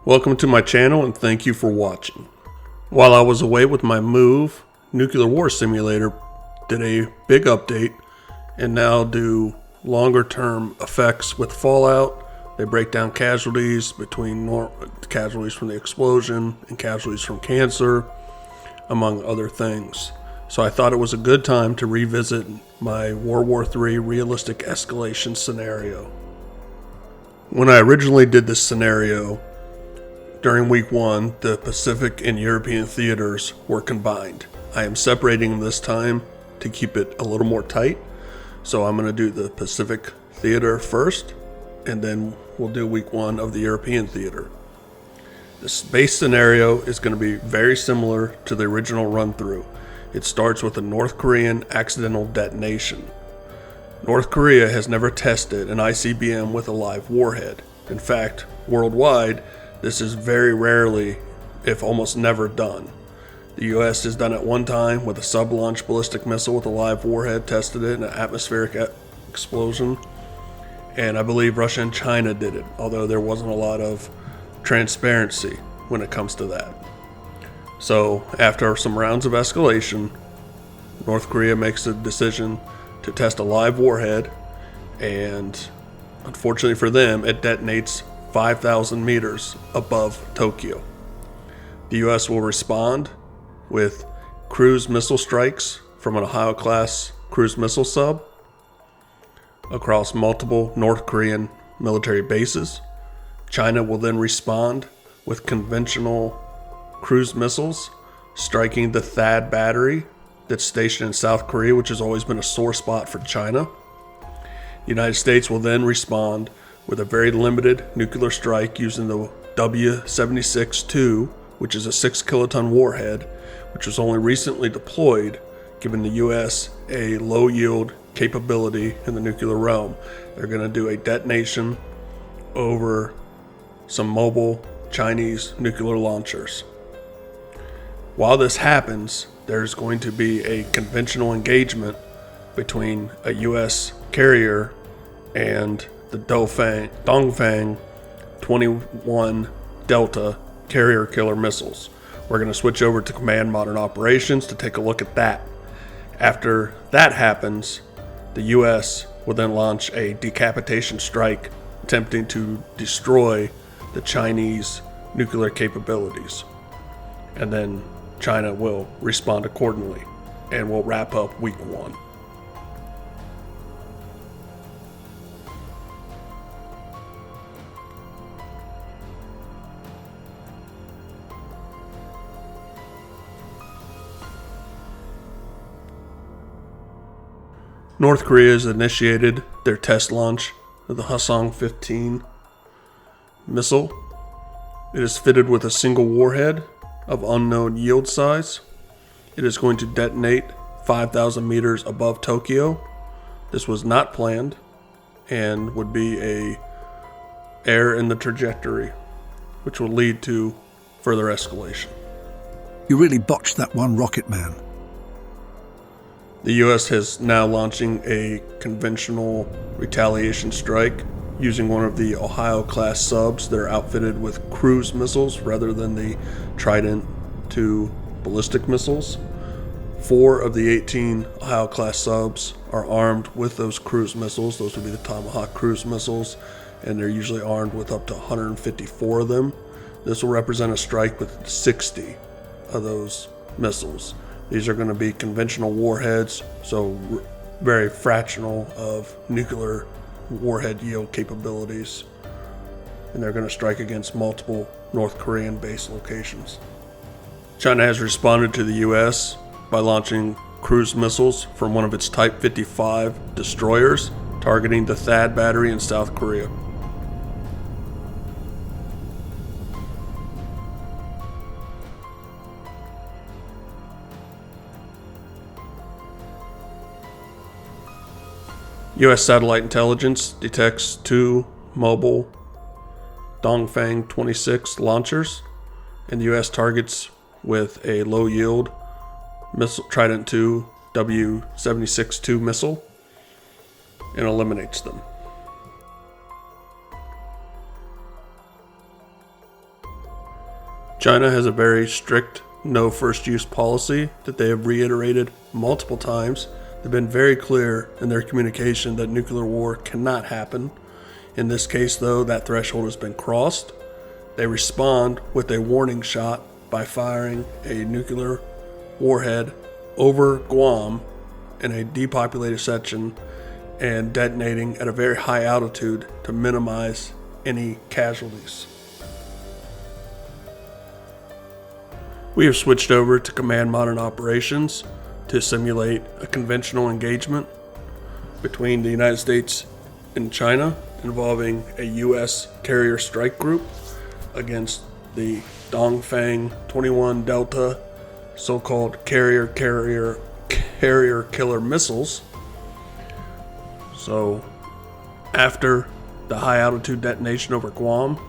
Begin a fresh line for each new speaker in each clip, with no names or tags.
Welcome to my channel and thank you for watching. While I was away with my move, Nuclear War Simulator did a big update and now do longer term effects with Fallout. They break down casualties between casualties from the explosion and casualties from cancer, among other things. So I thought it was a good time to revisit my World War III realistic escalation scenario. When I originally did this scenario, during week 1, the Pacific and European theaters were combined. I am separating them this time to keep it a little more tight. So I'm going to do the Pacific theater first, and then we'll do week 1 of the European theater. This base scenario is going to be very similar to the original run through. It starts with a North Korean accidental detonation. North Korea has never tested an ICBM with a live warhead. In fact, worldwide, this is very rarely, if almost never, done. The US has done it one time with a sub-launch ballistic missile with a live warhead, tested it in an atmospheric explosion. And I believe Russia and China did it, although there wasn't a lot of transparency when it comes to that. So after some rounds of escalation, North Korea makes a decision to test a live warhead, and unfortunately for them, it detonates 5,000 meters above Tokyo. The US will respond with cruise missile strikes from an Ohio-class cruise missile sub across multiple North Korean military bases. China will then respond with conventional cruise missiles striking the THAAD battery that's stationed in South Korea, which has always been a sore spot for China. The United States will then respond with a very limited nuclear strike using the W-76-2, which is a 6 kiloton warhead, which was only recently deployed, giving the US a low yield capability in the nuclear realm. They're going to do a detonation over some mobile Chinese nuclear launchers. While this happens, there's going to be a conventional engagement between a US carrier and the Dongfeng 21 Delta carrier killer missiles. We're going to switch over to Command Modern Operations to take a look at that. After that happens, the US will then launch a decapitation strike attempting to destroy the Chinese nuclear capabilities. And then China will respond accordingly, and we'll wrap up week 1. North Korea has initiated their test launch of the Hwasong-15 missile. It is fitted with a single warhead of unknown yield size. It is going to detonate 5,000 meters above Tokyo. This was not planned and would be a error in the trajectory, which will lead to further escalation.
You really botched that one, Rocket Man.
The US is now launching a conventional retaliation strike using one of the Ohio-class subs that are outfitted with cruise missiles rather than the Trident II ballistic missiles. 4 of the 18 Ohio-class subs are armed with those cruise missiles. Those would be the Tomahawk cruise missiles, and they're usually armed with up to 154 of them. This will represent a strike with 60 of those missiles. These are going to be conventional warheads, so very fractional of nuclear warhead yield capabilities. And they're going to strike against multiple North Korean base locations. China has responded to the US by launching cruise missiles from one of its Type 55 destroyers, targeting the THAAD battery in South Korea. U.S. satellite intelligence detects 2 mobile Dongfeng 26 launchers, and the U.S. targets with a low yield missile Trident II W-76-2 missile and eliminates them. China has a very strict no first use policy that they have reiterated multiple times. They've been very clear in their communication that nuclear war cannot happen. In this case, though, that threshold has been crossed. They respond with a warning shot by firing a nuclear warhead over Guam in a depopulated section and detonating at a very high altitude to minimize any casualties. We have switched over to Command Modern Operations to simulate a conventional engagement between the United States and China involving a U.S. carrier strike group against the Dongfeng 21 Delta so-called carrier killer missiles. So after the high altitude detonation over Guam,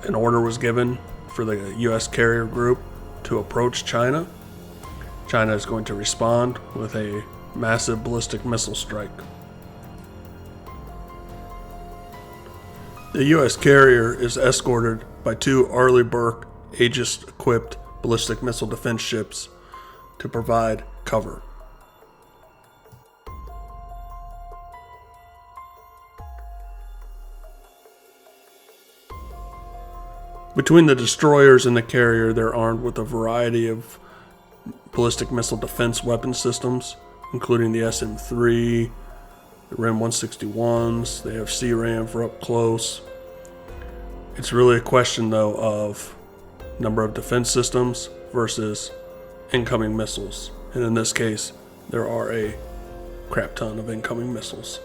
an order was given for the U.S. carrier group to approach China. China is going to respond with a massive ballistic missile strike. The U.S. carrier is escorted by two Arleigh Burke Aegis-equipped ballistic missile defense ships to provide cover. Between the destroyers and the carrier, they're armed with a variety of ballistic missile defense weapon systems, including the SM-3, the RIM-161s, they have CRAM for up close. It's really a question, though, of number of defense systems versus incoming missiles. And in this case, there are a crap ton of incoming missiles.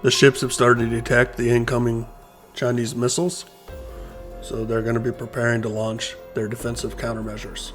The ships have started to detect the incoming Chinese missiles, so they're going to be preparing to launch their defensive countermeasures.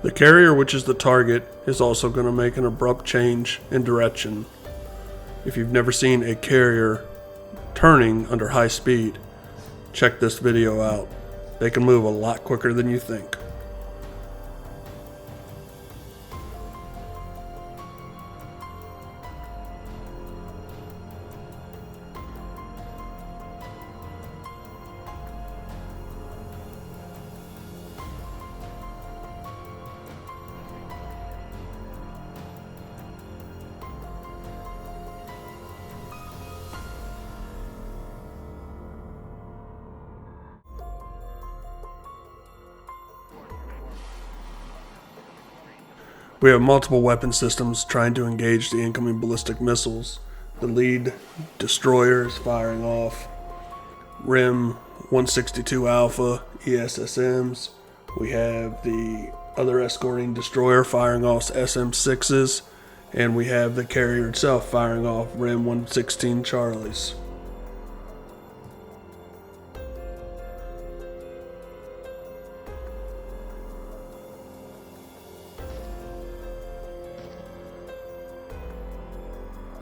The carrier, which is the target, is also going to make an abrupt change in direction. If you've never seen a carrier turning under high speed, check this video out. They can move a lot quicker than you think. We have multiple weapon systems trying to engage the incoming ballistic missiles. The lead destroyer is firing off RIM-162 Alpha ESSMs. We have the other escorting destroyer firing off SM-6s, and we have the carrier itself firing off RIM-116 Charlies.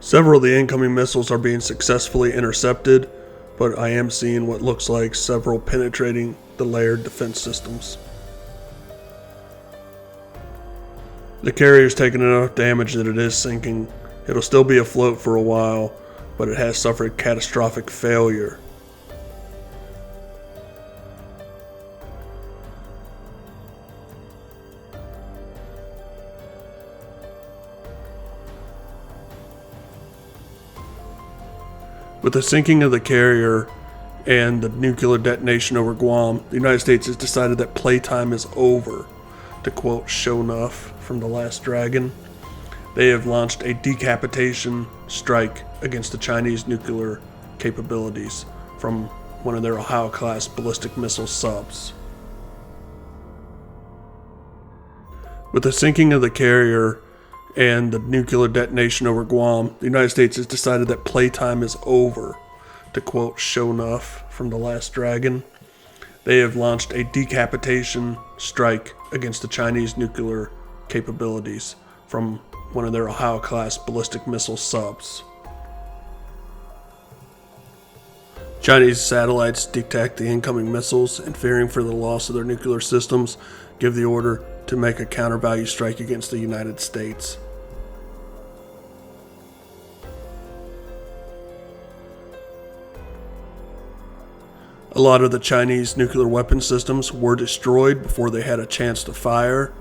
Several of the incoming missiles are being successfully intercepted, but I am seeing what looks like several penetrating the layered defense systems. The carrier's taken enough damage that it is sinking. It'll still be afloat for a while, but it has suffered catastrophic failure. With the sinking of the carrier and the nuclear detonation over Guam, the United States has decided that playtime is over. To quote Shonuff from The Last Dragon, they have launched a decapitation strike against the Chinese nuclear capabilities from one of their Ohio-class ballistic missile subs. With the sinking of the carrier and the nuclear detonation over Guam, the United States has decided that playtime is over. To quote Shonuff from The Last Dragon, they have launched a decapitation strike against the Chinese nuclear capabilities from one of their Ohio-class ballistic missile subs. Chinese satellites detect the incoming missiles and, fearing for the loss of their nuclear systems, give the order to make a counter-value strike against the United States. A lot of the Chinese nuclear weapon systems were destroyed before they had a chance to fire,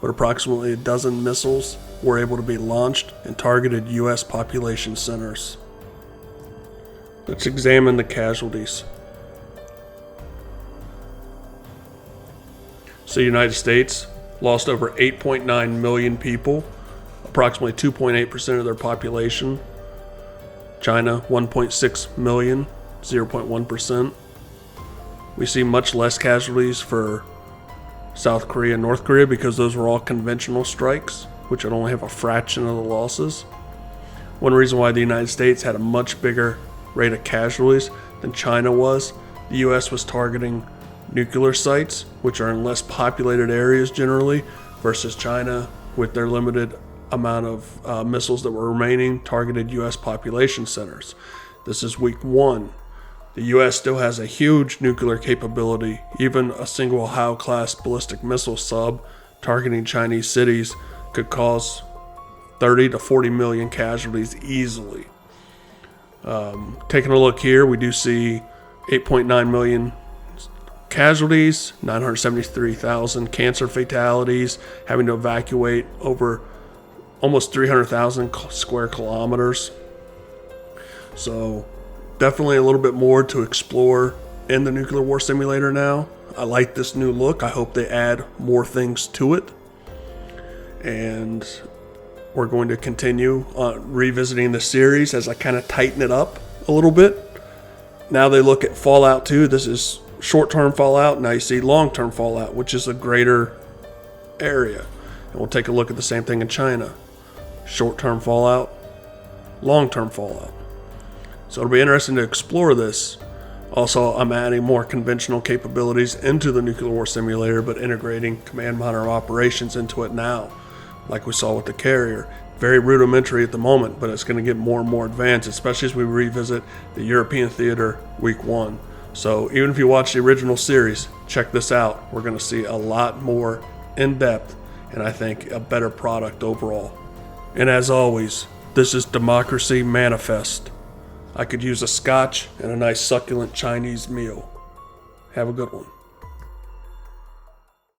but approximately a dozen missiles were able to be launched and targeted U.S. population centers. Let's examine the casualties. So the United States lost over 8.9 million people, approximately 2.8% of their population. China, 1.6 million, 0.1%. We see much less casualties for South Korea and North Korea because those were all conventional strikes, which would only have a fraction of the losses. One reason why the United States had a much bigger rate of casualties than China was, the U.S. was targeting nuclear sites, which are in less populated areas generally, versus China, with their limited amount of missiles that were remaining, targeted U.S. population centers. This is week one. The U.S. still has a huge nuclear capability. Even a single Ohio-class ballistic missile sub targeting Chinese cities could cause 30 to 40 million casualties easily. Taking a look here, we do see 8.9 million casualties, 973,000 cancer fatalities, having to evacuate over almost 300,000 square kilometers. So definitely a little bit more to explore in the nuclear war simulator now. I like this new look. I hope they add more things to it. And we're going to continue revisiting the series as I kind of tighten it up a little bit. Now they look at Fallout 2. This is short-term Fallout. Now you see long-term Fallout, which is a greater area. And we'll take a look at the same thing in China. Short-term Fallout, long-term Fallout. So it'll be interesting to explore this. Also, I'm adding more conventional capabilities into the nuclear war simulator, but integrating command module operations into it now, like we saw with the carrier. Very rudimentary at the moment, but it's going to get more and more advanced, especially as we revisit the European theater week one. So even if you watch the original series, check this out. We're going to see a lot more in depth, and I think a better product overall. And as always, this is Democracy Manifest. I could use a scotch and a nice succulent Chinese meal. Have a good one.